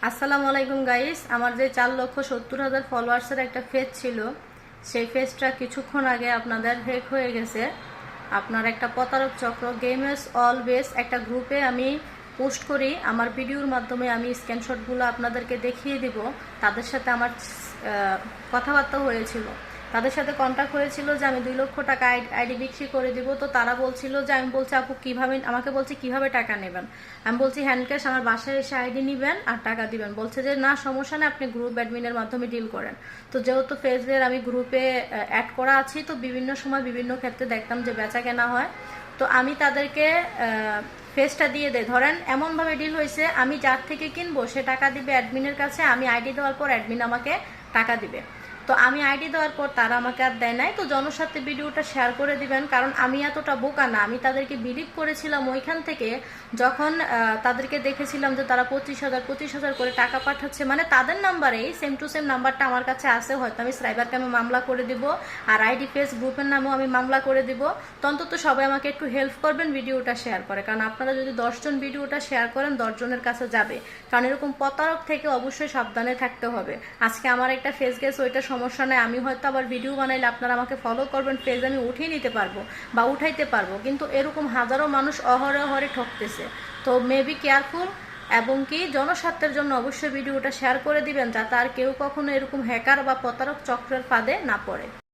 আসসালামু আলাইকুম গাইস। আমার যে 4,70,000 ফলোয়ার্সের একটা পেজ ছিল, সেই পেজটা কিছুক্ষণ আগে আপনাদের হ্যাক হয়ে গেছে। আপনার একটা প্রতারক চক্র গেমস অলওয়েজ একটা গ্রুপে আমি পোস্ট করি, আমার ভিডিওর মাধ্যমে আমি স্ক্রিনশটগুলো আপনাদেরকে দেখিয়ে দিব। তাদের সাথে আমার কথাবার্তা হয়েছিল, তাদের সাথে কন্ট্যাক্ট হয়েছিল যে আমি 2 লক্ষ টাকা আইডি বিক্রি করে দিব। তো তারা বলছিল যে, আমি বলছি আপু কিভাবে, আমাকে বলছে কিভাবে টাকা নেবেন। আমি বলছি হ্যান্ড ক্যাশ, আমার বাসায় এসে আইডি নেবেন আর টাকা দিবেন। বলছে যে না সমস্যা নেই, আপনি গ্রুপ অ্যাডমিনের মাধ্যমে ডিল করেন। তো যেহেতু ফেসবুকের আমি গ্রুপে অ্যাড করা আছি, তো বিভিন্ন সময় বিভিন্ন ক্ষেত্রে দেখতাম যে বেচা কেনা হয়। তো আমি তাদেরকে ফেসটা দিয়ে দেয়। ধরেন এমনভাবে ডিল হয়েছে, আমি যার থেকে কিনবো সে টাকা দিবে অ্যাডমিনের কাছে, আমি আইডি দেওয়ার পর অ্যাডমিন আমাকে টাকা দিবে। তো আমি আইডি দেওয়ার পর তারা আমাকে আর দেয় নাই। তো জনস্বার্থে ভিডিওটা শেয়ার করে দিবেন, কারণ আমি এতটা বোকা না। আমি তাদেরকে বিলিভ করেছিলাম ওইখান থেকে, যখন তাদেরকে দেখেছিলাম যে তারা 25,000 করে টাকা পাঠাচ্ছে, মানে তাদের নাম্বারেই সেম টু সেম নাম্বারটা আমার কাছে আসে, হয়তো আমি সাইবার ক্রাইমে মামলা করে দিব আর আইডি পেজ গ্রুপের নামেও আমি মামলা করে দিব। তো অন্তত সবাই আমাকে একটু হেল্প করবেন ভিডিওটা শেয়ার করে, কারণ আপনারা যদি 10 জন ভিডিওটা শেয়ার করেন 10 জনের কাছে যাবে। কারণ এরকম প্রতারক থেকে অবশ্যই সাবধানে থাকতে হবে। আজকে আমার একটা ফেস গেছে, ওইটা সমস্যা নাই, আমি হয়তো আবার ভিডিও বানাইলে আপনারা আমাকে ফলো করবেন, পেজ আমি উঠিয়ে নিতে পারবো বা উঠাইতে পারবো, কিন্তু এরকম হাজারো মানুষ অহরহ ঠকতেছে। তো মেবি কেয়ারফুল, এবং কি জনস্বার্থের জন্য অবশ্যই ভিডিওটা শেয়ার করে দিবেন, যাতে আর কেউ কখনো এরকম হ্যাকার বা প্রতারক চক্রের ফাঁদে না পড়ে।